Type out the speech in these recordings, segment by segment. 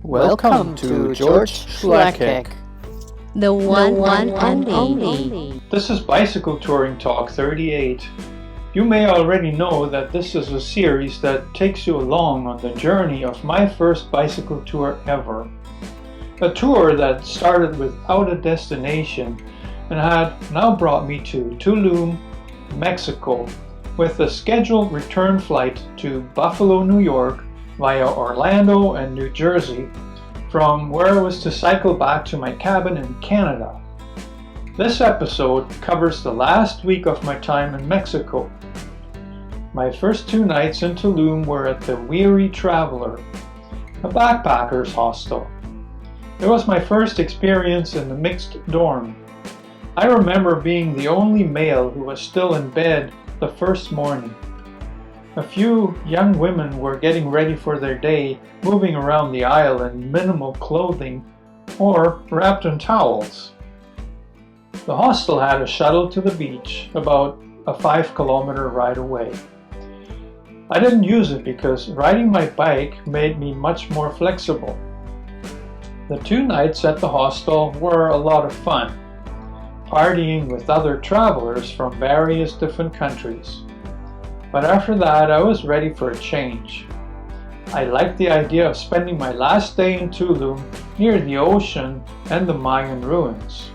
Welcome to George Schlakek. The one and only. This is Bicycle Touring Talk 38. You may already know that this is a series that takes you along on the journey of my first bicycle tour ever. A tour that started without a destination and had now brought me to Tulum, Mexico, with a scheduled return flight to Buffalo, New York via Orlando and New Jersey, from where I was to cycle back to my cabin in Canada. This episode covers the last week of my time in Mexico. My first 2 nights in Tulum were at the Weary Traveler, a backpacker's hostel. It was my first experience in the mixed dorm. I remember being the only male who was still in bed the first morning. A few young women were getting ready for their day, moving around the aisle in minimal clothing or wrapped in towels. The hostel had a shuttle to the beach, about a 5-kilometer ride away. I didn't use it because riding my bike made me much more flexible. The 2 nights at the hostel were a lot of fun, partying with other travelers from various different countries. But after that, I was ready for a change. I liked the idea of spending my last day in Tulum near the ocean and the Mayan ruins.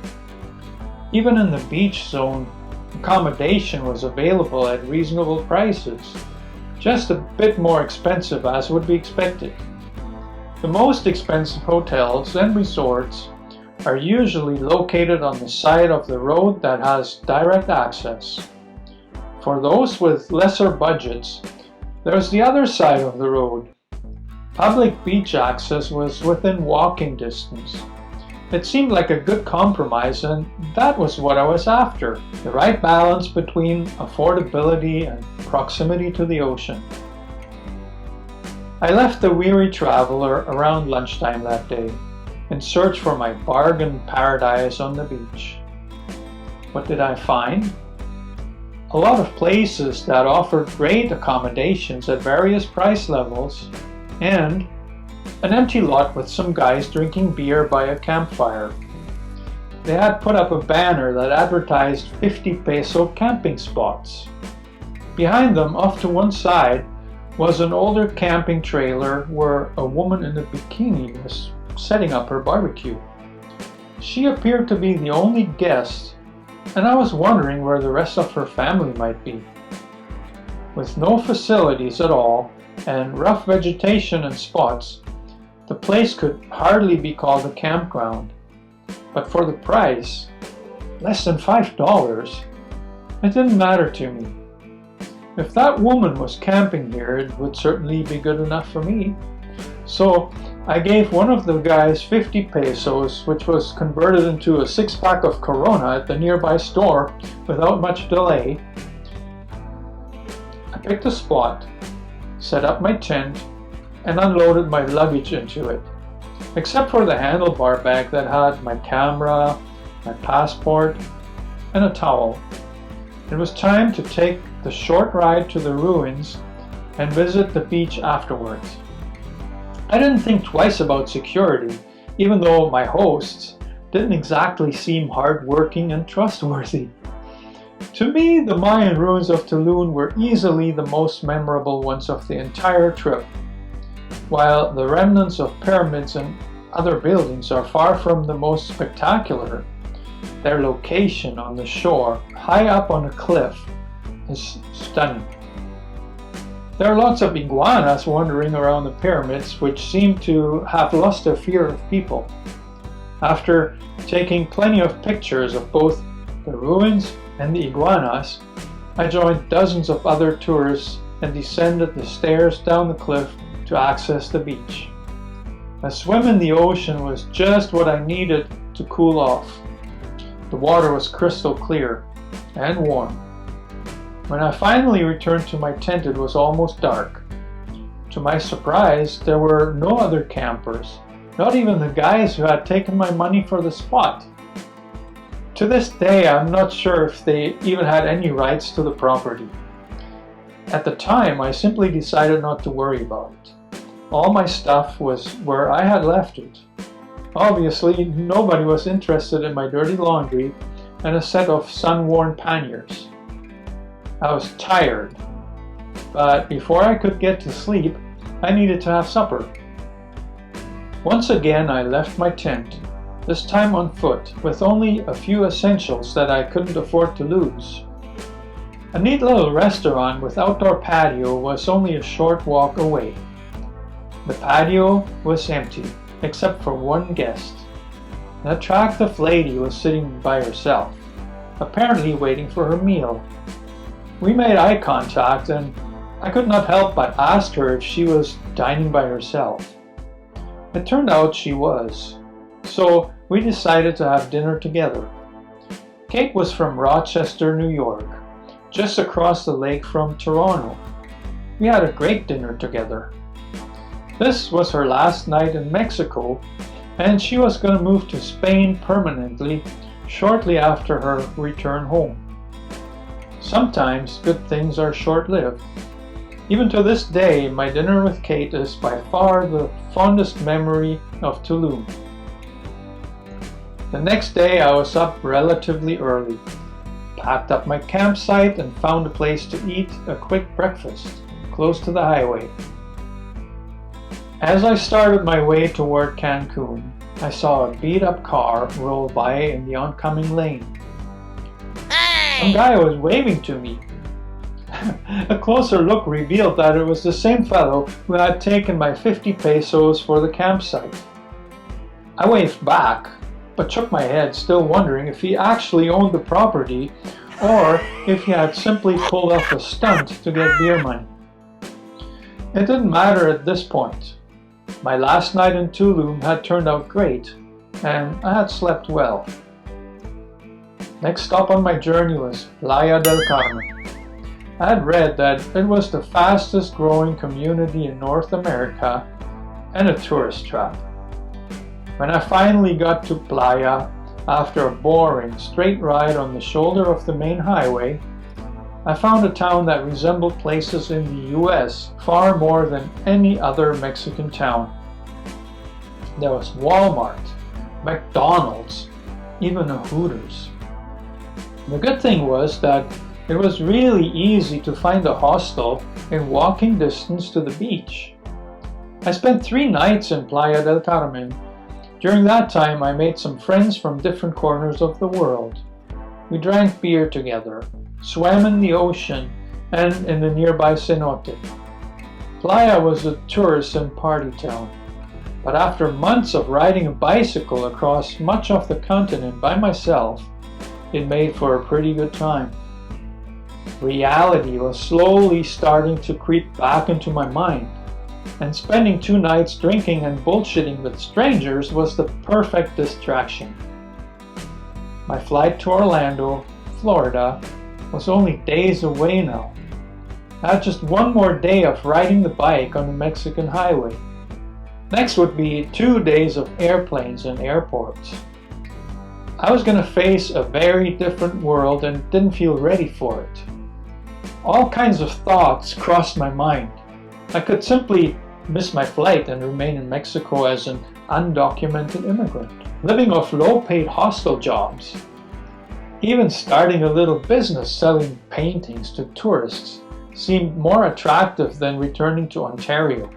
Even in the beach zone, accommodation was available at reasonable prices, just a bit more expensive as would be expected. The most expensive hotels and resorts are usually located on the side of the road that has direct access. For those with lesser budgets, there's the other side of the road. Public beach access was within walking distance. It seemed like a good compromise, and that was what I was after, the right balance between affordability and proximity to the ocean. I left the Weary Traveler around lunchtime that day, in search for my bargain paradise on the beach. What did I find? A lot of places that offered great accommodations at various price levels, and an empty lot with some guys drinking beer by a campfire. They had put up a banner that advertised 50 peso camping spots. Behind them, off to one side, was an older camping trailer where a woman in a bikini was setting up her barbecue. She appeared to be the only guest, and I was wondering where the rest of her family might be. With no facilities at all and rough vegetation and spots, the place could hardly be called a campground. But for the price, less than $5, it didn't matter to me. If that woman was camping here, it would certainly be good enough for me. So I gave one of the guys 50 pesos, which was converted into a 6-pack of Corona at the nearby store without much delay. I picked a spot, set up my tent, and unloaded my luggage into it, except for the handlebar bag that had my camera, my passport, and a towel. It was time to take the short ride to the ruins and visit the beach afterwards. I didn't think twice about security, even though my hosts didn't exactly seem hardworking and trustworthy. To me, the Mayan ruins of Tulum were easily the most memorable ones of the entire trip. While the remnants of pyramids and other buildings are far from the most spectacular, their location on the shore, high up on a cliff, is stunning. There are lots of iguanas wandering around the pyramids, which seem to have lost their fear of people. After taking plenty of pictures of both the ruins and the iguanas, I joined dozens of other tourists and descended the stairs down the cliff to access the beach. A swim in the ocean was just what I needed to cool off. The water was crystal clear and warm. When I finally returned to my tent, it was almost dark. To my surprise, there were no other campers, not even the guys who had taken my money for the spot. To this day, I'm not sure if they even had any rights to the property. At the time, I simply decided not to worry about it. All my stuff was where I had left it. Obviously, nobody was interested in my dirty laundry and a set of sun-worn panniers. I was tired, but before I could get to sleep, I needed to have supper. Once again, I left my tent, this time on foot, with only a few essentials that I couldn't afford to lose. A neat little restaurant with outdoor patio was only a short walk away. The patio was empty, except for one guest. An attractive lady was sitting by herself, apparently waiting for her meal. We made eye contact, and I could not help but ask her if she was dining by herself. It turned out she was, so we decided to have dinner together. Kate was from Rochester, New York, just across the lake from Toronto. We had a great dinner together. This was her last night in Mexico, and she was going to move to Spain permanently shortly after her return home. Sometimes good things are short-lived. Even to this day, my dinner with Kate is by far the fondest memory of Tulum. The next day I was up relatively early, packed up my campsite and found a place to eat a quick breakfast close to the highway. As I started my way toward Cancun, I saw a beat-up car roll by in the oncoming lane. Some guy was waving to me. A closer look revealed that it was the same fellow who had taken my 50 pesos for the campsite. I waved back, but shook my head, still wondering if he actually owned the property or if he had simply pulled off a stunt to get beer money. It didn't matter at this point. My last night in Tulum had turned out great, and I had slept well. Next stop on my journey was Playa del Carmen. I had read that it was the fastest growing community in North America and a tourist trap. When I finally got to Playa, after a boring straight ride on the shoulder of the main highway, I found a town that resembled places in the US far more than any other Mexican town. There was Walmart, McDonald's, even a Hooters. The good thing was that it was really easy to find a hostel in walking distance to the beach. I spent 3 nights in Playa del Carmen. During that time, I made some friends from different corners of the world. We drank beer together, swam in the ocean, and in the nearby cenote. Playa was a tourist and party town, but after months of riding a bicycle across much of the continent by myself, it made for a pretty good time. Reality was slowly starting to creep back into my mind, and spending 2 nights drinking and bullshitting with strangers was the perfect distraction. My flight to Orlando, Florida, was only days away now. I had just 1 more day of riding the bike on the Mexican highway. Next would be 2 days of airplanes and airports. I was going to face a very different world and didn't feel ready for it. All kinds of thoughts crossed my mind. I could simply miss my flight and remain in Mexico as an undocumented immigrant, living off low-paid hostel jobs. Even starting a little business selling paintings to tourists seemed more attractive than returning to Ontario.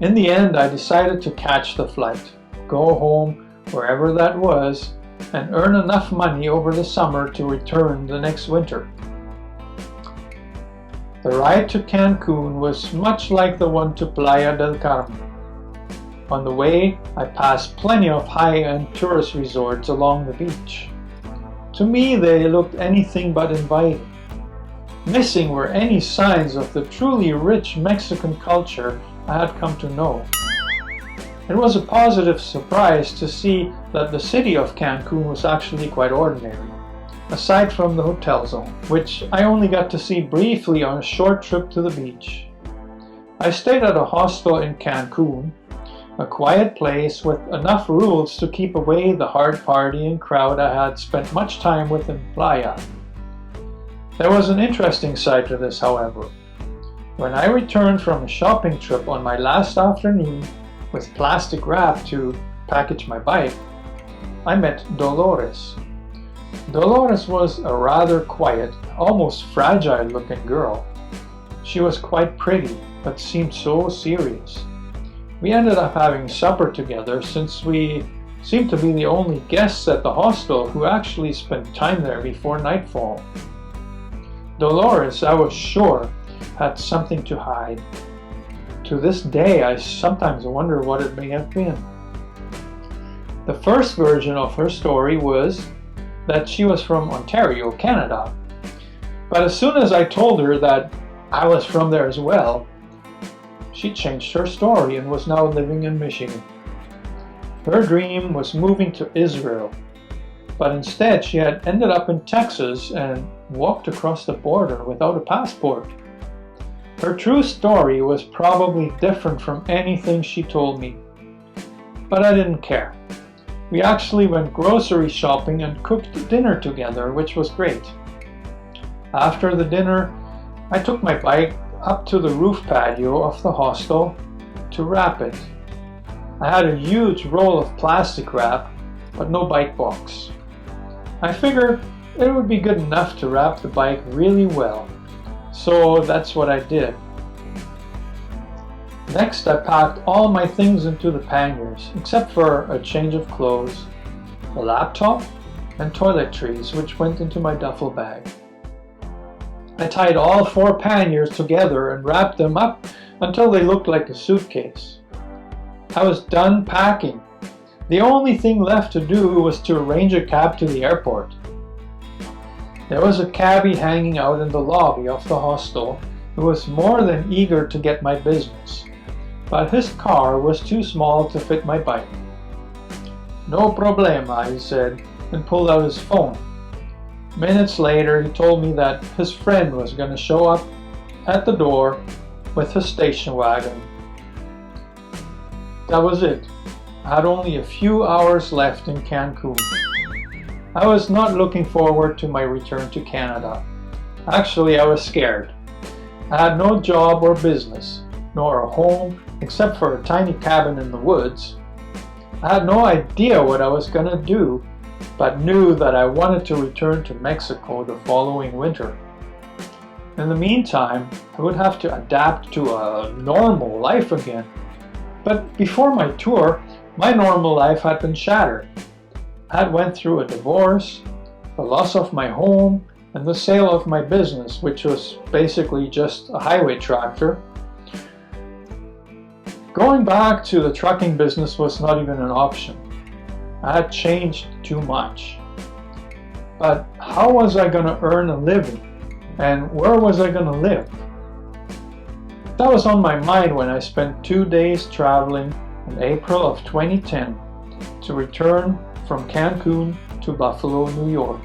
In the end, I decided to catch the flight, go home, wherever that was, and earn enough money over the summer to return the next winter. The ride to Cancun was much like the one to Playa del Carmen. On the way, I passed plenty of high-end tourist resorts along the beach. To me, they looked anything but inviting. Missing were any signs of the truly rich Mexican culture I had come to know. It was a positive surprise to see that the city of Cancun was actually quite ordinary, aside from the hotel zone, which I only got to see briefly on a short trip to the beach. I stayed at a hostel in Cancun, a quiet place with enough rules to keep away the hard partying crowd I had spent much time with in Playa. There was an interesting side to this, however. When I returned from a shopping trip on my last afternoon with plastic wrap to package my bike, I met Dolores. Dolores was a rather quiet, almost fragile-looking girl. She was quite pretty, but seemed so serious. We ended up having supper together since we seemed to be the only guests at the hostel who actually spent time there before nightfall. Dolores, I was sure, had something to hide. To this day, I sometimes wonder what it may have been. The first version of her story was that she was from Ontario, Canada. But as soon as I told her that I was from there as well, she changed her story and was now living in Michigan. Her dream was moving to Israel, but instead she had ended up in Texas and walked across the border without a passport. Her true story was probably different from anything she told me, but I didn't care. We actually went grocery shopping and cooked dinner together, which was great. After the dinner, I took my bike up to the roof patio of the hostel to wrap it. I had a huge roll of plastic wrap, but no bike box. I figured it would be good enough to wrap the bike really well, so that's what I did. Next, I packed all my things into the panniers, except for a change of clothes, a laptop, and toiletries, which went into my duffel bag. I tied all 4 panniers together and wrapped them up until they looked like a suitcase. I was done packing. The only thing left to do was to arrange a cab to the airport. There was a cabbie hanging out in the lobby of the hostel who was more than eager to get my business, but his car was too small to fit my bike. "No problema," he said, and pulled out his phone. Minutes later, he told me that his friend was going to show up at the door with his station wagon. That was it. I had only a few hours left in Cancun. I was not looking forward to my return to Canada. Actually, I was scared. I had no job or business, nor a home except for a tiny cabin in the woods. I had no idea what I was going to do, but knew that I wanted to return to Mexico the following winter. In the meantime, I would have to adapt to a normal life again. But before my tour, my normal life had been shattered. I had went through a divorce, the loss of my home, and the sale of my business, which was basically just a highway tractor. Going back to the trucking business was not even an option. I had changed too much. But how was I going to earn a living? And where was I going to live? That was on my mind when I spent 2 days traveling in April of 2010 to return from Cancun to Buffalo, New York.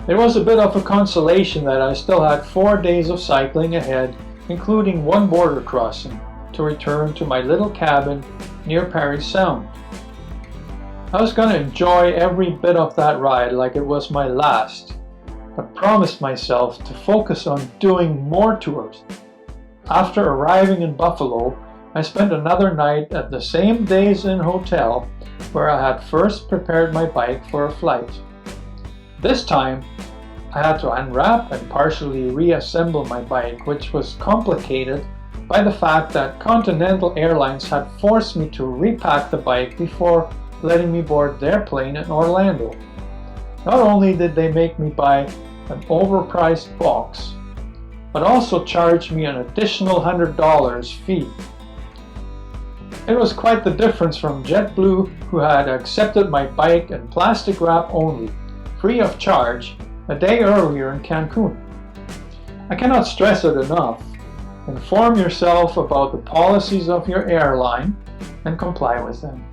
It was a bit of a consolation that I still had 4 days of cycling ahead, including 1 border crossing, to return to my little cabin near Parry Sound. I was going to enjoy every bit of that ride like it was my last, but promised myself to focus on doing more tours. After arriving in Buffalo, I spent another night at the same Days Inn hotel where I had first prepared my bike for a flight. This time, I had to unwrap and partially reassemble my bike, which was complicated by the fact that Continental Airlines had forced me to repack the bike before letting me board their plane in Orlando. Not only did they make me buy an overpriced box, but also charged me an additional $100 fee. It was quite the difference from JetBlue, who had accepted my bike in plastic wrap only, free of charge, a day earlier in Cancun. I cannot stress it enough. Inform yourself about the policies of your airline and comply with them.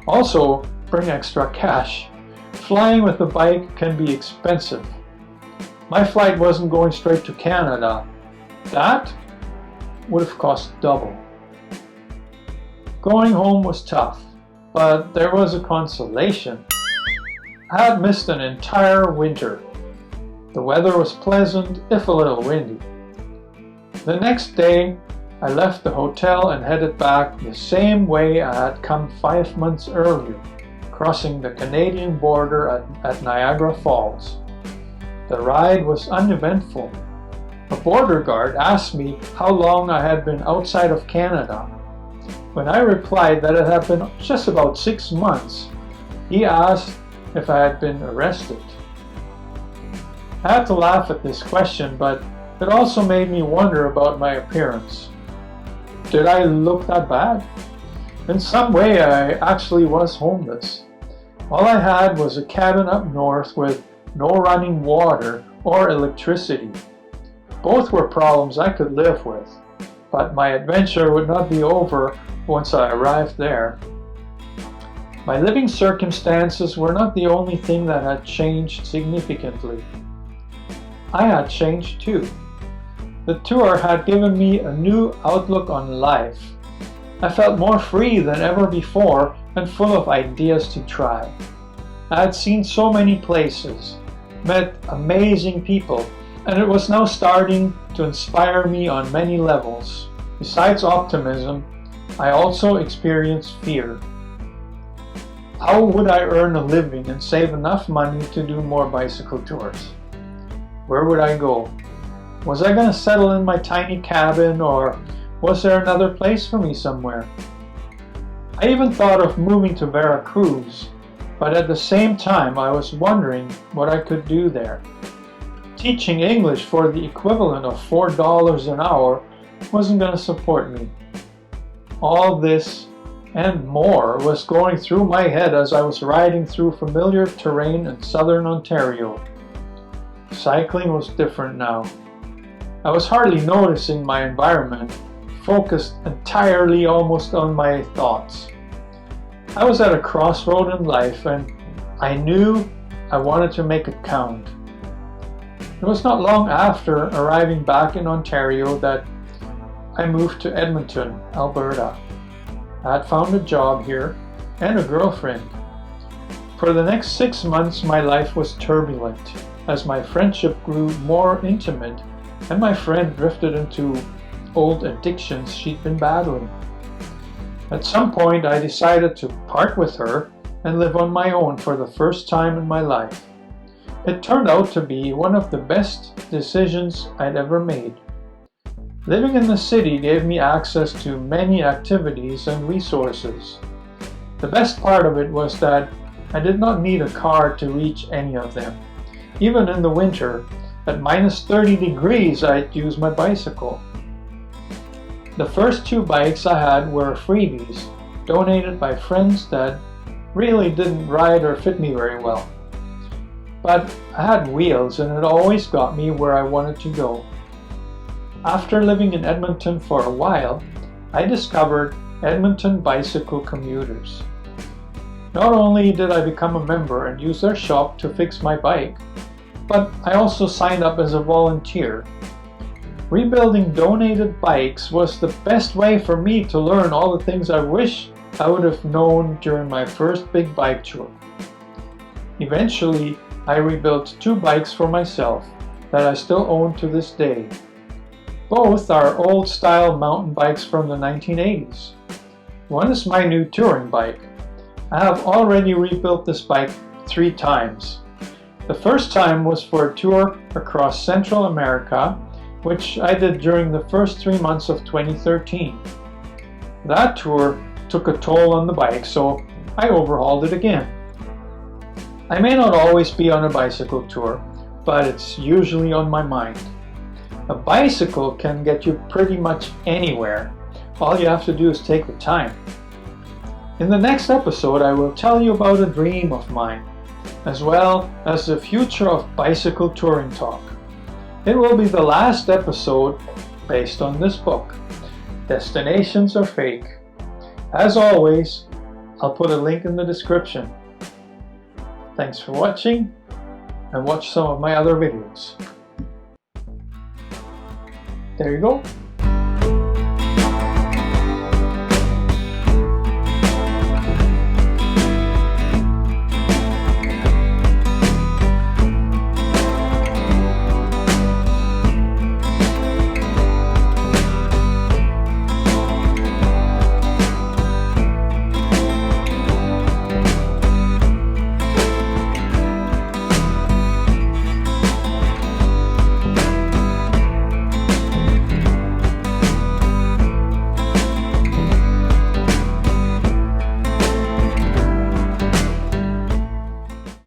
Also, bring extra cash. Flying with the bike can be expensive. My flight wasn't going straight to Canada. That would have cost double. Going home was tough, but there was a consolation. I had missed an entire winter. The weather was pleasant, if a little windy. The next day, I left the hotel and headed back the same way I had come 5 months earlier, crossing the Canadian border at Niagara Falls. The ride was uneventful. A border guard asked me how long I had been outside of Canada. When I replied that it had been just about 6 months, he asked if I had been arrested. I had to laugh at this question, but it also made me wonder about my appearance. Did I look that bad? In some way, I actually was homeless. All I had was a cabin up north with no running water or electricity. Both were problems I could live with, but my adventure would not be over once I arrived there. My living circumstances were not the only thing that had changed significantly. I had changed too. The tour had given me a new outlook on life. I felt more free than ever before and full of ideas to try. I had seen so many places, met amazing people, and it was now starting to inspire me on many levels. Besides optimism, I also experienced fear. How would I earn a living and save enough money to do more bicycle tours? Where would I go? Was I going to settle in my tiny cabin, or was there another place for me somewhere? I even thought of moving to Veracruz, but at the same time I was wondering what I could do there. Teaching English for the equivalent of $4 an hour wasn't going to support me. All this and more was going through my head as I was riding through familiar terrain in southern Ontario. Cycling was different now. I was hardly noticing my environment, focused entirely almost on my thoughts. I was at a crossroad in life, and I knew I wanted to make it count. It was not long after arriving back in Ontario that I moved to Edmonton, Alberta. I had found a job here and a girlfriend. For the next 6 months, my life was turbulent as my friendship grew more intimate and my friend drifted into old addictions she'd been battling. At some point, I decided to part with her and live on my own for the first time in my life. It turned out to be one of the best decisions I'd ever made. Living in the city gave me access to many activities and resources. The best part of it was that I did not need a car to reach any of them. Even in the winter, at minus 30 degrees, I'd use my bicycle. The first 2 bikes I had were freebies, donated by friends that really didn't ride or fit me very well. But I had wheels, and it always got me where I wanted to go. After living in Edmonton for a while, I discovered Edmonton Bicycle Commuters. Not only did I become a member and use their shop to fix my bike, but I also signed up as a volunteer. Rebuilding donated bikes was the best way for me to learn all the things I wish I would have known during my first big bike tour. Eventually, I rebuilt 2 bikes for myself that I still own to this day. Both are old-style mountain bikes from the 1980s. One is my new touring bike. I have already rebuilt this bike 3 times. The first time was for a tour across Central America, which I did during the first 3 months of 2013. That tour took a toll on the bike, so I overhauled it again. I may not always be on a bicycle tour, but it's usually on my mind. A bicycle can get you pretty much anywhere. All you have to do is take the time. In the next episode, I will tell you about a dream of mine, as well as the future of bicycle touring talk. It will be the last episode based on this book, Destinations Are Fake. As always, I'll put a link in the description. Thanks for watching, and watch some of my other videos. There you go.